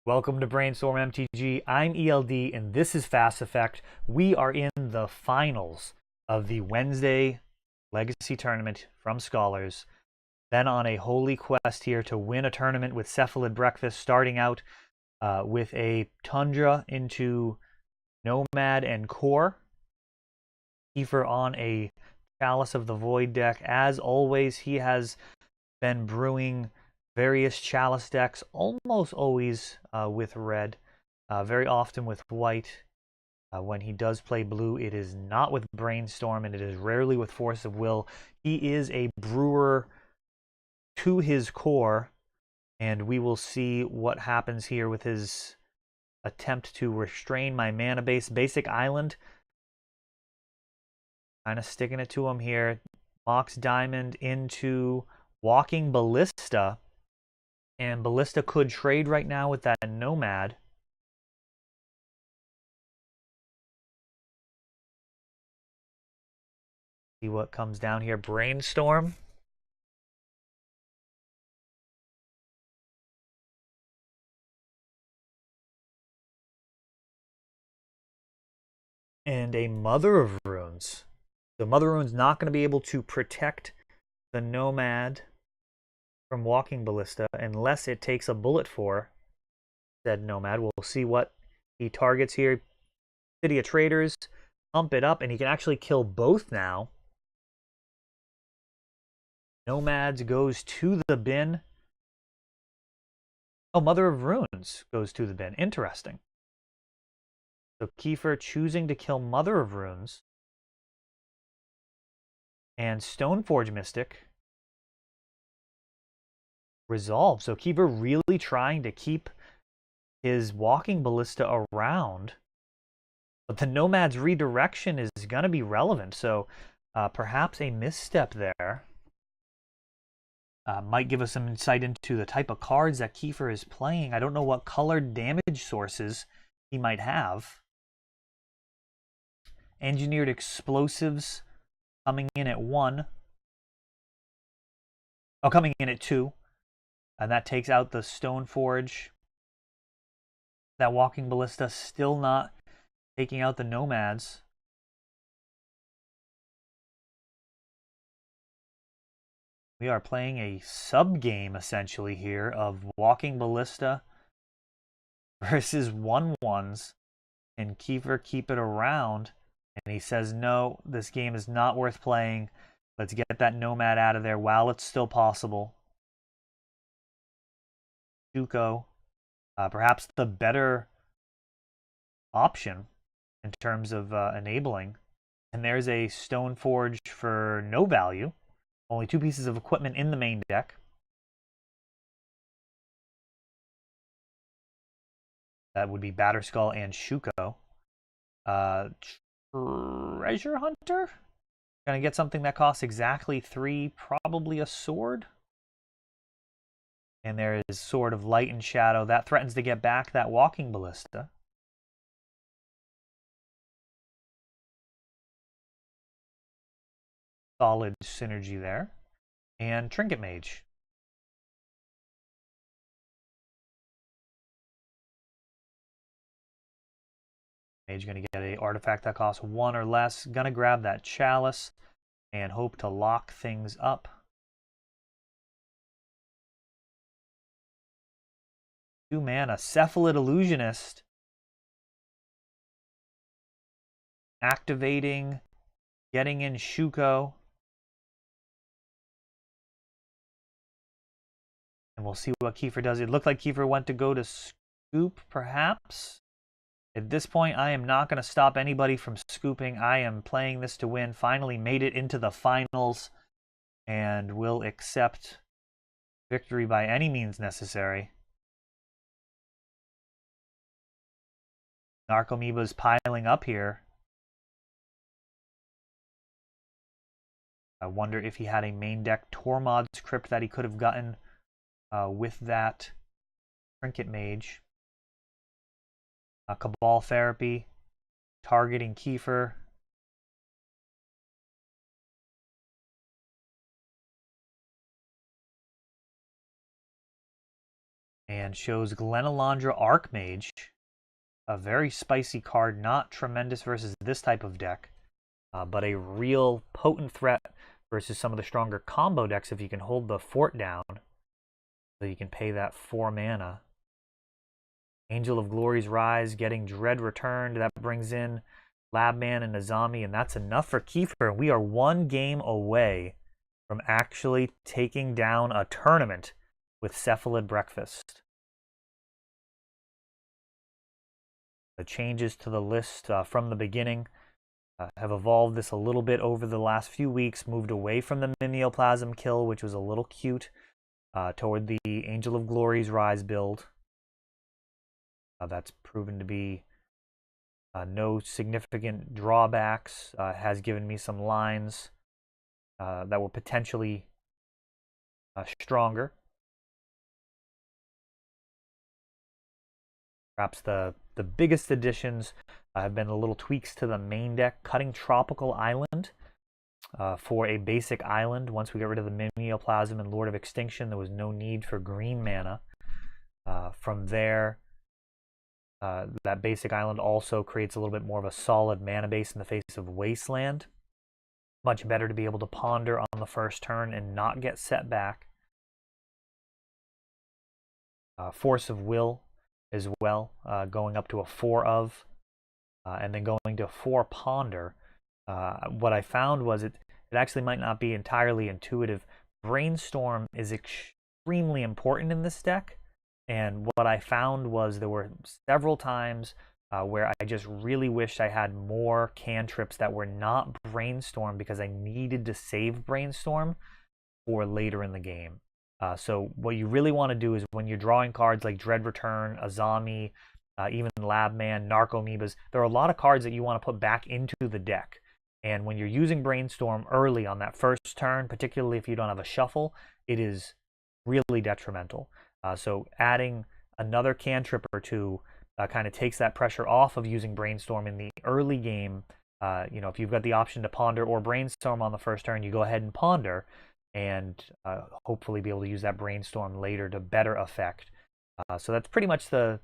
Welcome to Brainstorm MTG. I'm ELD and this is Fast Effect. We are in the finals of the Wednesday Legacy Tournament from Scholars. Then on a holy quest here to win a tournament with Cephalid Breakfast, starting out with a Tundra into Nomad and Core. Kiefer on a Chalice of the Void deck. As always, he has been brewing various Chalice decks, almost always with red, very often with white. When he does play blue, it is not with Brainstorm, and it is rarely with Force of Will. He is a brewer to his core, and we will see what happens here with his attempt to restrain my mana base. Basic Island, kind of sticking it to him here. Mox Diamond into Walking Ballista. And Ballista could trade right now with that Nomad. See what comes down here. Brainstorm. And a Mother of Runes. The Mother of Runes not going to be able to protect the Nomad from Walking Ballista unless it takes a bullet for said Nomad. We'll see what he targets here. City of Traders, pump it up, and he can actually kill both now. Nomads goes to the bin. Oh, Mother of Runes goes to the bin. Interesting. So Kiefer choosing to kill Mother of Runes. And Stoneforge Mystic resolve. So Kiefer really trying to keep his Walking Ballista around. But the Nomad's redirection is going to be relevant. So perhaps a misstep there. Might give us some insight into the type of cards that Kiefer is playing. I don't know what colored damage sources he might have. Engineered Explosives coming in at 1. Oh, coming in at 2. And that takes out the Stoneforge. That Walking Ballista still not taking out the Nomads. We are playing a sub-game, essentially, here of Walking Ballista versus 1/1s. And Kiefer keep it around. And he says, no, this game is not worth playing. Let's get that Nomad out of there while it's still possible. Shuko, perhaps the better option in terms of enabling. And there's a Stoneforge for no value. Only 2 pieces of equipment in the main deck. That would be Batterskull and Shuko. Treasure Hunter? Gonna get something that costs exactly 3, probably a sword. And there is Sword of Light and Shadow. That threatens to get back that Walking Ballista. Solid synergy there. And Trinket Mage. Mage going to get an artifact that costs 1 or less. Going to grab that Chalice and hope to lock things up. 2 mana, Cephalid Illusionist. Activating, getting in Shuko. And we'll see what Kiefer does. It looked like Kiefer went to go to scoop, perhaps. At this point, I am not going to stop anybody from scooping. I am playing this to win. Finally made it into the finals. And will accept victory by any means necessary. Narcomoeba's piling up here. I wonder if he had a main deck Tormod's Crypt that he could have gotten with that Trinket Mage. Cabal Therapy, targeting Kiefer. and shows Glenalandra Archmage, a very spicy card, not tremendous versus this type of deck, but a real potent threat versus some of the stronger combo decks if you can hold the fort down, so you can pay that 4 mana. Angel of Glory's Rise, getting Dread returned. That brings in Labman and Azami, and that's enough for Kiefer. We are one game away from actually taking down a tournament with Cephalid Breakfast. The changes to the list from the beginning have evolved this a little bit over the last few weeks, moved away from the Mimeoplasm kill, which was a little cute, toward the Angel of Glory's Rise build. That's proven to be no significant drawbacks, has given me some lines that were potentially stronger. Perhaps the biggest additions have been the little tweaks to the main deck, cutting Tropical Island for a basic island. Once we got rid of the Mimeoplasm and Lord of Extinction, there was no need for green mana. From there, that basic island also creates a little bit more of a solid mana base in the face of Wasteland. Much better to be able to ponder on the first turn and not get set back. Force of Will as well, going up to a 4 of, and then going to 4 ponder. What I found was it actually might not be entirely intuitive. Brainstorm is extremely important in this deck, and what I found was there were several times where I just really wished I had more cantrips that were not Brainstorm, because I needed to save Brainstorm for later in the game. So what you really want to do is when you're drawing cards like Dread Return, Azami, even Labman, Narcomoebas, there are a lot of cards that you want to put back into the deck. And when you're using Brainstorm early on that first turn, particularly if you don't have a shuffle, it is really detrimental. So adding another cantrip or two kind of takes that pressure off of using Brainstorm in the early game. If you've got the option to ponder or Brainstorm on the first turn, you go ahead and ponder, and hopefully be able to use that Brainstorm later to better effect. So that's pretty much the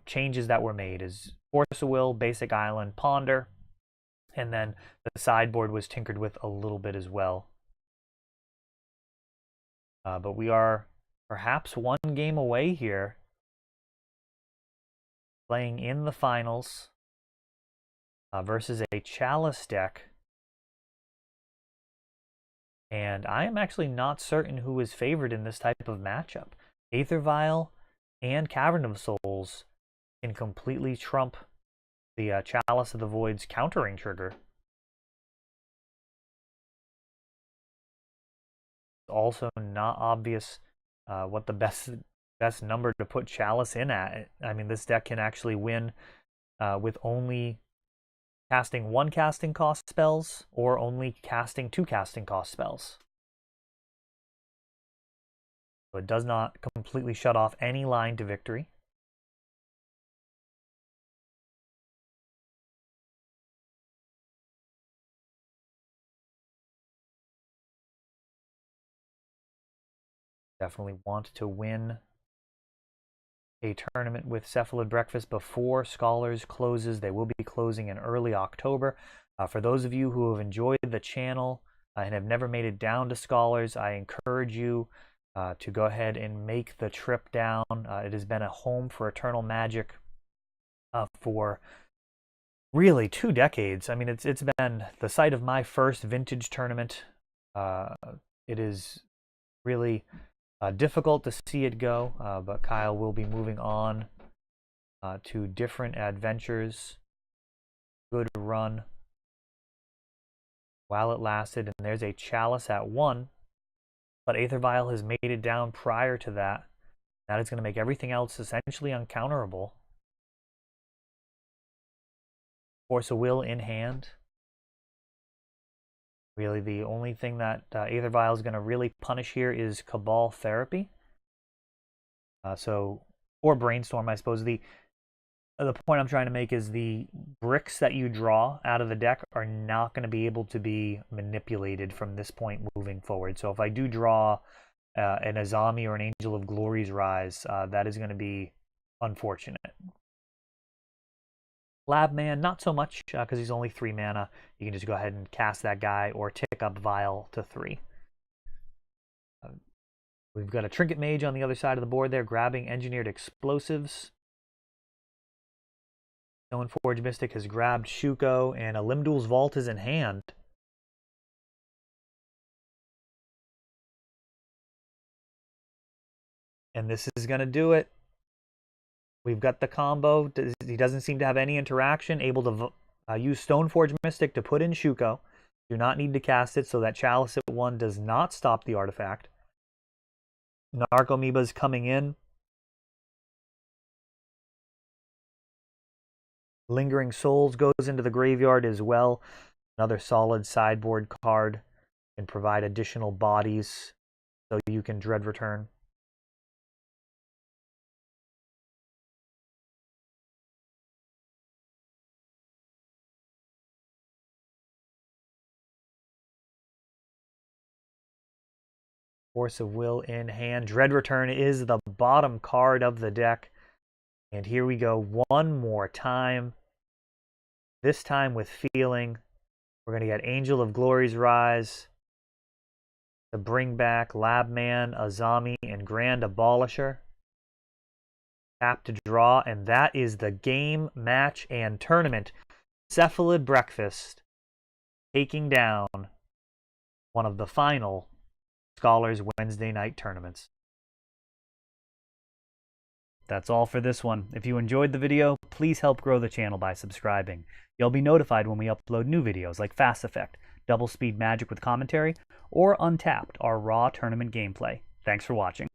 changes that were made, is Force of Will, Basic Island, Ponder, and then the sideboard was tinkered with a little bit as well. But we are perhaps one game away here, playing in the finals versus a Chalice deck. And I am actually not certain who is favored in this type of matchup. Aether Vial and Cavern of Souls can completely trump the Chalice of the Void's countering trigger. Also not obvious what the best number to put Chalice in at. I mean, this deck can actually win with only casting 1 casting cost spells, or only casting 2 casting cost spells. So it does not completely shut off any line to victory. Definitely want to win a tournament with Cephalid Breakfast before Scholars closes. They will be closing in early October. For those of you who have enjoyed the channel and have never made it down to Scholars, I encourage you to go ahead and make the trip down. It has been a home for Eternal Magic for really 2 decades. I mean, it's been the site of my first vintage tournament. It is really difficult to see it go, but Kyle will be moving on to different adventures. Good run while it lasted, and there's a Chalice at 1, but Aether Vial has made it down prior to that. That is going to make everything else essentially uncounterable. Force of Will in hand. Really, the only thing that Aether Vial is going to really punish here is Cabal Therapy. Or Brainstorm, I suppose. The point I'm trying to make is the bricks that you draw out of the deck are not going to be able to be manipulated from this point moving forward. So if I do draw an Azami or an Angel of Glory's Rise, that is going to be unfortunate. Labman, not so much, because he's only 3 mana. You can just go ahead and cast that guy or tick up Vial to 3. We've got a Trinket Mage on the other side of the board there, grabbing Engineered Explosives. Stoneforge Mystic has grabbed Shuko, and a Limdul's Vault is in hand. And this is going to do it. We've got the combo. He doesn't seem to have any interaction. Able to use Stoneforge Mystic to put in Shuko. Do not need to cast it, so that Chalice at 1 does not stop the artifact. Narcomoeba's coming in. Lingering Souls goes into the graveyard as well. Another solid sideboard card. Can provide additional bodies so you can Dread Return. Force of Will in hand. Dread Return is the bottom card of the deck. And here we go one more time. This time with feeling. We're going to get Angel of Glory's Rise to bring back Labman, Azami, and Grand Abolisher. Tap to draw, and that is the game, match, and tournament. Cephalid Breakfast taking down one of the final Scholars Wednesday night tournaments. That's all for this one. If you enjoyed the video, please help grow the channel by subscribing. You'll be notified when we upload new videos like Fast Effect, Double Speed Magic with commentary, or Untapped, our raw tournament gameplay. Thanks for watching.